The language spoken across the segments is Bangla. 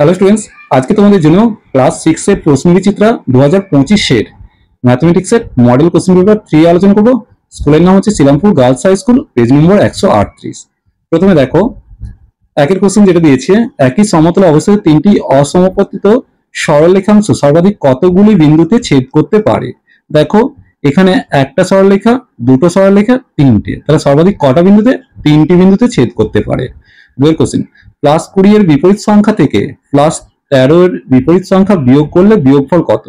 হ্যালো স্টুডেন্টস, আজকে তোমাদের জন্য ক্লাস 6 এর প্রশ্নবিচিত্রা 2025 এর ম্যাথমেটিক্স এর মডেল কোশ্চেন পেপার 3 আলোচনা করব। স্কুলের নাম হচ্ছে Shrirampur girls high school, page number 138। প্রথমে দেখো একের কোশ্চেন যেটা দিয়েছে, একই সমতল অবস্থায় তিনটি অসমপতিত সরলরেখাংশ সর্বাধিক কতগুলি বিন্দুতে ছেদ করতে পারে। দেখো এখানে একটা সরলরেখা, দুটো সরলরেখা, তিনটে, তাহলে সর্বাধিক কটা বিন্দুতে? তিনটি বিন্দুতে ছেদ করতে পারে। দুয়ের কোশ্চেন, +20 এর বিপরীত সংখ্যা থেকে +13 এর বিপরীত সংখ্যা বিয়োগ করলে বিয়োগফল কত?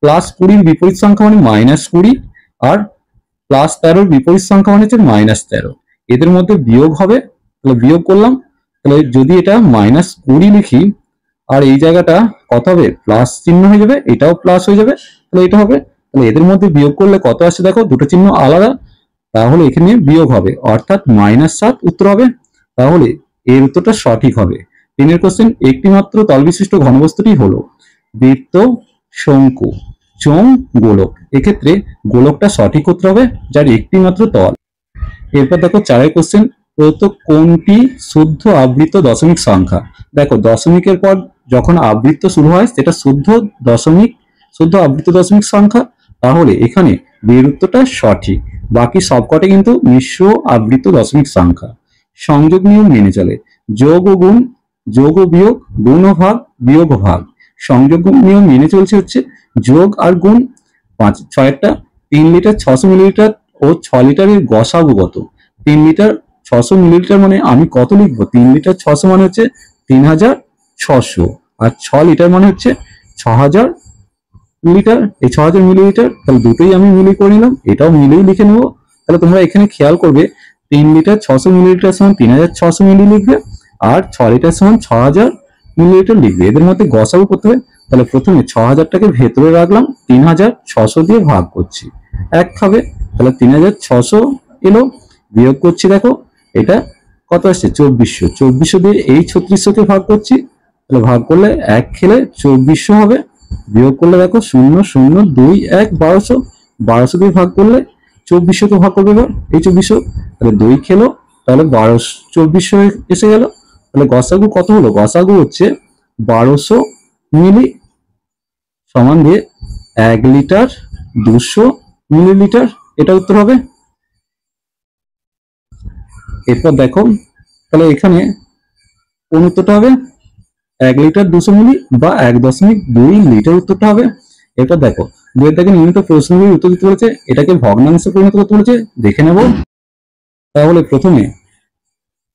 +20 এর বিপরীত সংখ্যা মানে -20, আর +13 এর বিপরীত সংখ্যা মানে হচ্ছে -13। এদের মধ্যে বিয়োগ হবে, তাহলে বিয়োগ করলাম। তাহলে যদি এটা -20 লিখি আর এই জায়গাটা কত হবে? প্লাস চিহ্ন হয়ে যাবে, এটাও প্লাস হয়ে যাবে, তাহলে এটা হবে। তাহলে এদের মধ্যে বিয়োগ করলে কত আসছে দেখো, দুটো চিহ্ন আলাদা, তাহলে এখানে বিয়োগ হবে, অর্থাৎ -7 উত্তর হবে। তাহলে এর উত্তরটা সঠিক হবে। 3 কোশ্চেন, একটি মাত্র তল বিশিষ্ট ঘনবস্তুটি হলো বৃত্ত, শঙ্কু, চোঙ, গোলক। এক্ষেত্রে গোলকটা সঠিক উত্তর হবে, যার একটি মাত্র তল। এরপর দেখো 4 কোশ্চেন, প্রদত্ত কোনটি শুদ্ধ আবৃত দশমিক সংখ্যা? দেখো দশমিকের পর যখন আবৃত্ত শুরু হয় সেটা শুদ্ধ আবৃত দশমিক সংখ্যা, তাহলে এখানে বিয়ের উত্তরটা সঠিক। বাকি সবকটা কিন্তু মিশ্র আবৃত দশমিক সংখ্যা। সংযোগ নিয়ম মেনে চলে, যোগ ও গুণ, যোগ ও বিয়োগ, গুণ ও ভাগ, বিয়োগ ও ভাগ। সংযোগ নিয়ম মেনে চলছে হচ্ছে যোগ আর গুণ। 6টা 3 লিটার 600 মিলিলিটার ও 6 লিটারের গসাগু কত? 3 লিটার 600 মিলিলিটার মানে আমি কত লিখবো? 3 লিটার 600 মানে হচ্ছে 3600, আর 6 লিটার মানে হচ্ছে 6000 লিটার, এই 6000 মিলিলিটার। তাহলে দুটোই আমি মিলি করে নিলাম, এটাও মিলেই লিখে নেবো। তাহলে তোমরা এখানে খেয়াল করবে 3 লিটার 600 মিলিলিটার সমান 3600 মিলি লিখবে, আর 6 লিটার সমান 6000 মিলিলিটার লিখবে। এদের মধ্যে গসাগু করতে হবে। তাহলে প্রথমে 6000টাকে ভেতরে রাখলাম, 3600 দিয়ে ভাগ করছি, এক খাবে, তাহলে 3600 এলো। বিয়োগ করছি, দেখো এটা কত আসছে? 2400। 2400 দিয়ে এই 3600কে ভাগ করছি, তাহলে ভাগ করলে এক খেলে 2400 হবে। বিয়োগ করলে দেখো 0 0 2 1 1200, 1200 দিয়ে ভাগ করলে 2400কে ভাগ করবে এবার এই 2400, তাহলে 2 খেলো, তাহলে 2400 এসে গেল। তাহলে গসাগু কত হলো? গসাগু হচ্ছে 1200 মিলি, সমান দিয়ে 1 লিটার 200 মিলিলিটার, এটা উত্তর হবে। এরপর দেখো তাহলে এখানে কোন উত্তরটা হবে? 1 লিটার 200 মিলি বা 1.2 লিটার উত্তরটা হবে। এরপর দেখো বইয়ের থেকে নিয়মিত প্রশ্নগুলির উত্তর দিতে বলেছে, এটাকে ভগ্নাংশে পরিণত করতে বলেছে, দেখে নেব। তাহলে প্রথমে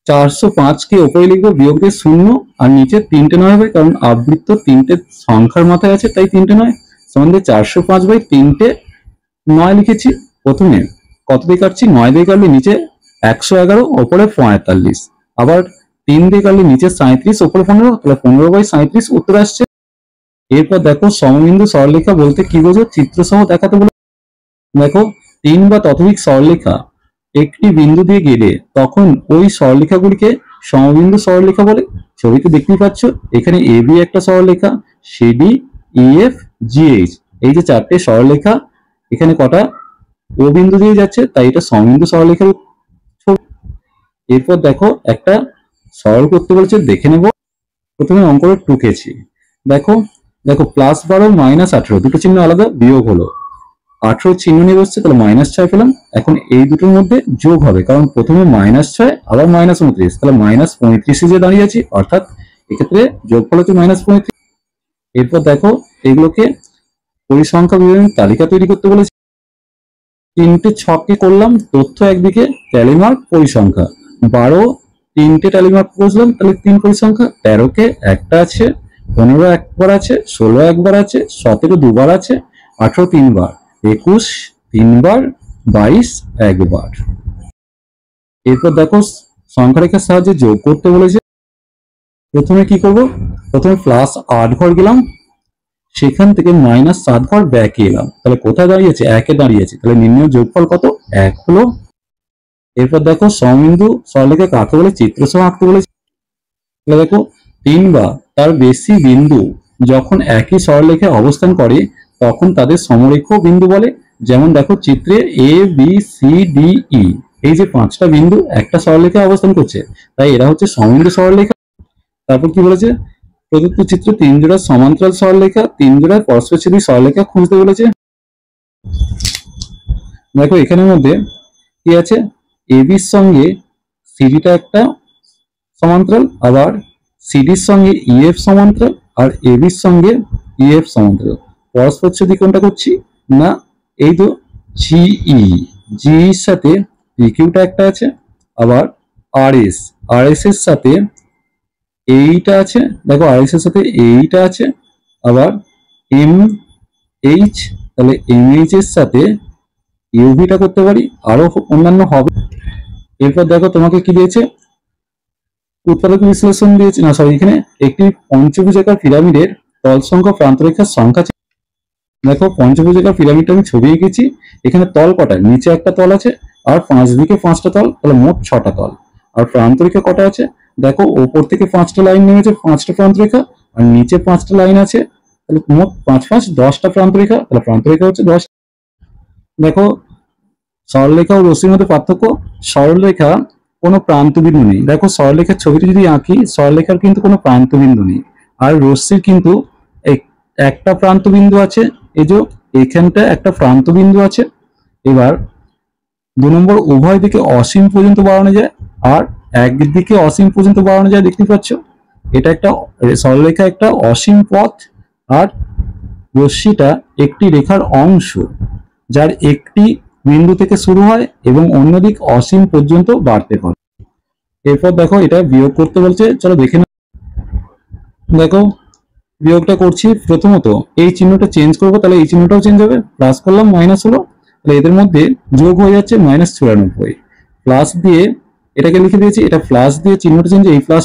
405কে ওপরে লিখবো, বিয়োগ দিয়ে 0, আর নিচে 3টে 9 হবে, কারণ আবৃত্ত 3টে সংখ্যার মাথায় আছে তাই 3টে 9, সমান দিয়ে 405/3টে 9 লিখেছি। প্রথমে কত দিয়ে কাটছি? 9 দিয়ে কাটলে নিচে 111, ওপরে 45, আবার 3 দিয়ে কাটলে নিচে 37, ওপরে 15, তাহলে 15/37 উত্তর আসছে। এরপর দেখো সমবিন্দু সরলরেখা বলতে কি বোঝো? চিত্র সহ দেখাতে বলে। দেখো 3 বা ততোধিক সরলরেখা একটি বিন্দু দিয়ে গেলে তখন ওই সরলরেখাগুলিকে সমবিন্দু সরলরেখা বলে। ছবিতে দেখতেই পাচ্ছ এখানে AB একটা সরলরেখা, CD, EF, GH, এই যে 4টে সরলরেখা, এখানে কটা ও বিন্দু দিয়ে যাচ্ছে, তাই এটা সমবিন্দু সরলরেখার ছবি। এরপর দেখো একটা সরল করতে বলেছে, দেখে নেব। প্রথমে অঙ্কটা টুকেছি, দেখো দেখো +12 -18, দুটো চিহ্ন আলাদা, বিয়োগ হলো, 18 চিহ্ন নিয়ে বসছে, তাহলে -6 পেলাম। এখন এই দুটোর মধ্যে যোগ হবে, কারণ প্রথমে -6 আবার -29, তাহলে -35 যে দাঁড়িয়ে আছি, অর্থাৎ এক্ষেত্রে যোগফল হচ্ছে -35। এরপর দেখো এগুলোকে পরিসংখ্যা বিবরণী তালিকা তৈরি করতে বলেছে। 3টে ছকে করলাম, তথ্য একদিকে, ট্যালিমার্ক পরিসংখ্যা। 12 3টে ট্যালিমার্ক বসলাম, তাহলে 3 পরিসংখ্যা। 13কে একটা আছে, 15 একবার আছে, 16 একবার আছে, 17 দুবার আছে, 18 তিনবার, 21 তিনবার, 22 একবার। এরপর দেখো সংখ্যা রেখার সাহায্যে যোগ করতে বলেছে। প্রথমে কি করব? প্রথমে +8 ঘর গেলাম, সেখান থেকে -7 ঘর ব্যাকে এলাম, তাহলে কোথায় দাঁড়িয়েছে? 1-এ দাঁড়িয়েছে, তাহলে নির্ণয় যোগফল কত? 1 হলো। এরপর দেখো সমবিন্দু সরলরেখা কাকে বলে? চিত্র সহ আঁকতে বলেছে। তাহলে দেখো 3 বা তার বেশি বিন্দু যখন একই সরলরেখায় অবস্থান করে তখন তাদের সমরেখ বিন্দু বলে। যেমন দেখো চিত্রে ABCDE, এই যে 5টা বিন্দু একটা সরলরেখায় অবস্থান করছে, তাই এরা হচ্ছে সমবিন্দু সরলরেখা। তারপর কি বলেছে? প্রদত্ত চিত্রে 3 জোড়া সমান্তরাল সরলরেখা 3 জোড়া পরস্পরচ্ছেদী সরলরেখা খুঁজতে বলেছে। দেখো এখানের মধ্যে কি আছে, এবির সঙ্গে সিডিটা একটা সমান্তরাল, আবার সিডির সঙ্গে ইএফ সমান্তরাল, আর এবির সঙ্গে ইএফ সমান্তরাল। পরস্পরচ্ছেদী কোনটা করছি না, এই তো জিই, জিইর সাথে পিকিউটা একটা আছে, আবার আরএস এর সাথে এইটা আছে। দেখো আরএস এর সাথে এইটা আছে, আবার এম এইচ, তাহলে এম এইচ এর সাথে ইউভিটা করতে পারি, আরো অন্যান্য হবে। এরপর দেখো তোমাকে কি দিয়েছে, উৎপাদক বিশ্লেষণ দিয়েছে না, সরি, এখানে একটি পঞ্চভুজাকার পিরামিডের তল সংখ্যা প্রান্তরেখার সংখ্যা। দেখো পঞ্চভুজাকার পিরামিডটা আমি ছবি এঁকেছি, এখানে তল কটা, নিচে একটা তল আছে আর 5 দিকে 5টা তল, তাহলে মোট 6টা তল। আর প্রান্তরেখা কটা আছে, দেখো ওপর থেকে 5টা লাইন নেমেছে, 5টা প্রান্তরেখা, আর নিচে 5টা লাইন আছে, তাহলে মোট 5 5 10টা প্রান্তরেখা, তাহলে প্রান্তরেখা হচ্ছে 10। দেখো সরলরেখা ও রশ্মির মধ্যে পার্থক্য, সরলরেখা কোনো প্রান্তবিন্দু নেই। দেখো সরলরেখার ছবিটি যদি আঁকি, সরলরেখার কিন্তু কোনো প্রান্তবিন্দু নেই, আর রশ্মির কিন্তু একটা প্রান্তবিন্দু আছে, এই যে এখানটা একটা প্রান্তবিন্দু আছে। এবার 2 নম্বর, উভয় দিকে অসীম পর্যন্ত বাড়ানো যায়, আর একদিকে অসীম পর্যন্ত বাড়ানো যায়, দেখতে পাচ্ছ এটা একটা সরলরেখা, একটা অসীম পথ, আর রশ্মিটা একটি রেখার অংশ, যার একটি বিন্দু থেকে শুরু হয় এবং অন্য দিক অসীম পর্যন্ত বাড়তে পারে। এরপর দেখো এটা বিয়োগ করতে বলছে, চলো দেখে নাও। দেখো বিয়োগটা করছি, প্রথমত এই চিহ্নটা চেঞ্জ করবো, তাহলে এই চিহ্নটাও চেঞ্জ হবে, প্লাস করলাম মাইনাস হলো, তাহলে এদের মধ্যে যোগ হয়ে যাচ্ছে -94। প্লাস দিয়ে এটাকে লিখে দিয়েছি, এটা প্লাস দিয়ে চিহ্নটা চেঞ্জ, এই প্লাস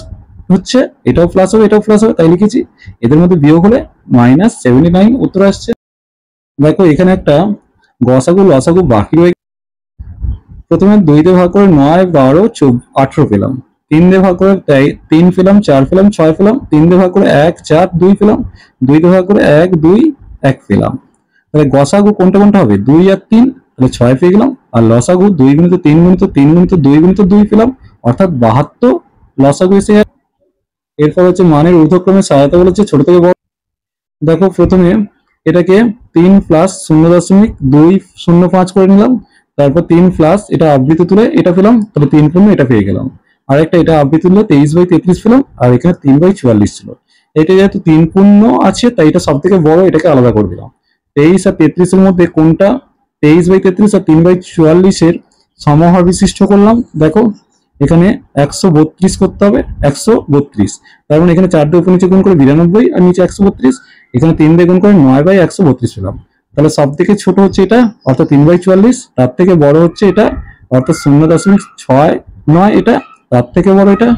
হচ্ছে, এটাও প্লাস হবে এটাও প্লাস হবে, তাই লিখেছি। এদের মধ্যে বিয়োগ হলে -79 উত্তর আসছে। দেখো এখানে একটা গসাগু লসাগু বাকি রয়ে, প্রথমে 2 দিয়ে ভাগ করে 9 12 18 পেলাম, 3 দিয়ে ভাগ করে 3 পেলাম, 4 পেলাম, 6 পেলাম, 3 দিয়ে ভাগ করে 1 4 2 পেলাম, 2 দিয়ে ভাগ করে 1 2 1 পেলাম। তাহলে গসাগু কোনটা কোনটা হবে, 2 আর 3, তাহলে 6 পেয়ে গেলাম। আর লসাগু 2 গুণিত 3 গুণিত 3 গুণিত 2 গুণিত 2 পেলাম, অর্থাৎ 72 লসাগু এসে যাবে। এরপর হচ্ছে মানের ঊর্ধ্বক্রমে সহায়তা বলেছে, ছোট থেকে বড়। দেখো প্রথমে এটাকে 3 প্লাস 0.205 করে নিলাম, তারপর 3 প্লাস এটা আবৃত্তি তুলে এটা পেলাম, তাহলে 3 পূর্ণ এটা পেয়ে গেলাম। আর একটা এটা আবৃত্তি তুলে 23/33 পেলাম, আর এখানে 3/44 ছিল। এটা যেহেতু 3 পূর্ণ আছে, তাই এটা সব থেকে বড়, এটাকে আলাদা করে দিলাম। 23 আর 33 এর মধ্যে কোনটা 23/33 আর 3/44 এর সমহর বিশিষ্ট করলাম। দেখো এখানে 132 করতে হবে, 132, তার মানে এখানে 4 দিয়ে উপর নিচে গুণ করে 92, আর নিচে 132, এখানে 3 দিয়ে গুণ করে 9/132 পেলাম। তাহলে সব থেকে ছোট হচ্ছে এটা, অর্থাৎ 3/44, তার থেকে বড় হচ্ছে এটা, অর্থাৎ 0.69, এটা তার থেকে বড় এটা।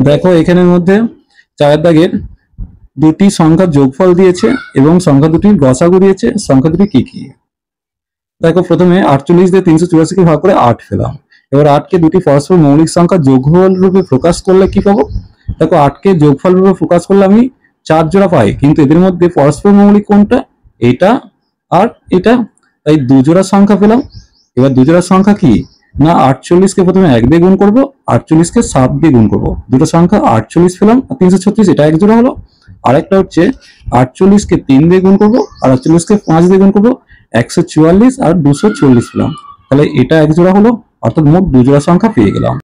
দেখো এখানের মধ্যে 4 দাগের দুটি সংখ্যার যোগফল দিয়েছে এবং সংখ্যা দুটির গসাগু দিয়েছে, সংখ্যা দুটি কি কি। দেখো প্রথমে 48 দিয়ে 384 কে ভাগ করে 8 পেলাম। এবার 8 কে দুটি পরস্পর মৌলিক সংখ্যা যোগফল রূপে প্রকাশ করলে কি পাবো। দেখো 8 কে যোগফল রূপে প্রকাশ করলে আমি 4 জোড়া পাই, কিন্তু এদের মধ্যে পরস্পর মৌলিক কোনটা, এটা আর এটা, তাই 2 জোড়া সংখ্যা পেলাম। এবার 2 জোড়া সংখ্যা কি না, 48 কে প্রথমে 1 দিয়ে গুণ করবো, 48 কে 7 দিয়ে গুণ করবো, দুটো সংখ্যা 48 পেলাম আর 336, এটা এক জোড়া হলো। আরেকটা হচ্ছে 48 কে 3 দিয়ে গুণ করবো, আর 48 কে 5 দিয়ে গুণ করবো, 144 আর 240 পেলাম, তাহলে এটা এক জোড়া হলো, অর্থাৎ মোট 2 জোড়া সংখ্যা পেয়ে গেলাম।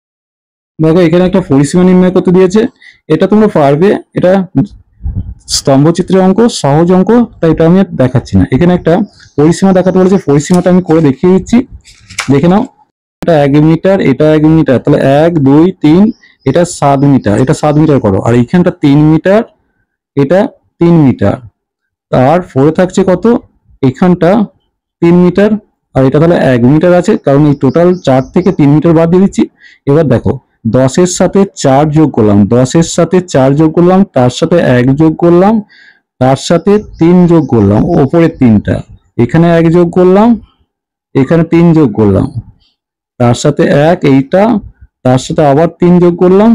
দেখো এখানে একটা পরিসীমা নির্ণয় করতে দিয়েছে, এটা তোমরা পারবে, এটা স্তম্ভচিত্রের অঙ্ক, সহজ অঙ্ক, তাই এটা আমি আর দেখাচ্ছি না। এখানে একটা পরিসীমা দেখাতে বলেছে, পরিসীমাটা আমি করে দেখিয়ে দিচ্ছি, দেখে নাও। এটা 1 মিটার, এটা 1 মিটার, তাহলে 1 2 3, এটা 7 মিটার, এটা 7 মিটার করো, আর এইখানটা 3 মিটার, এটা 3 মিটার, তার পরে থাকছে কত, এখানটা 3 মিটার, আর এটা তাহলে 1 মিটার আছে, কারণ এই টোটাল 4 থেকে 3 মিটার বাদ দিয়ে দিচ্ছি। এবার দেখো 10 এর সাথে 4 যোগ করলাম, 10 এর সাথে 4 যোগ করলাম, তার সাথে 1 যোগ করলাম, তার সাথে 3 যোগ করলাম, ওপরে 3টা, এখানে 1 যোগ করলাম, এখানে 3 যোগ করলাম, তার সাথে 1 এইটা, তার সাথে আবার 3 যোগ করলাম,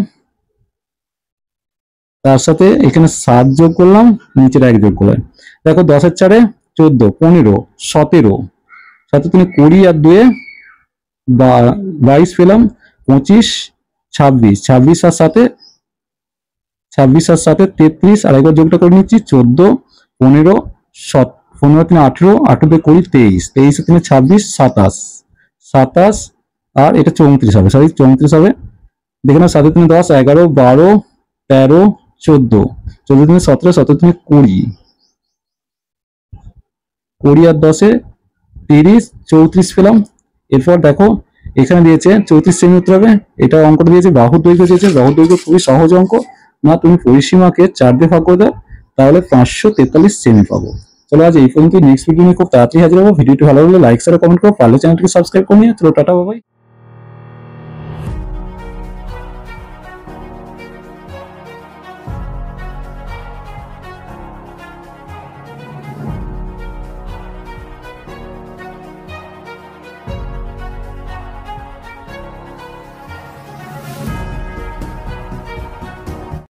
তার সাথে এখানে 7 যোগ করলাম, নিচের 1 যোগ করলাম। দেখো 10 এর 4 14 15 17, সাথে তুমি 20 আর 2 22 পেলাম, 25 26, 26 আর সাথে 26 আর 7 33, আর একবার যোগটা করে নিচ্ছি 14, 15, 15 3 18, 18 দিয়ে 20 23, 23 3 26, 27, 27 আর এটা 34 হবে, সরি 34 হবে। দেখে নাও 7 3 10, 11, 12, 13, 14, 14 3 17, 17 3 20, 20 আর 10 30, 34 পেলাম। এরপর দেখো এখানে দিয়েছে 34 সেমি উত্তর হবে। এটা অঙ্কটা দিয়েছে বাহুর দৈর্ঘ্য দিয়েছে, বাহুর দৈর্ঘ্য খুবই সহজ অঙ্ক। না তুমি পরিসীমাকে 4 দিয়ে ভাগ করে দাও, তাহলে 543 সেমি পাবো। চলো আজ এই পর্যন্ত, নেক্সট ভিডিও নিয়ে খুব তাড়াতাড়ি হাজির হবো। ভিডিওটি ভালো লাগলে লাইক শেয়ার কমেন্ট করো, পারলে চ্যানেলটিকে সাবস্ক্রাইব করে নিও। চলো টাটা বাই।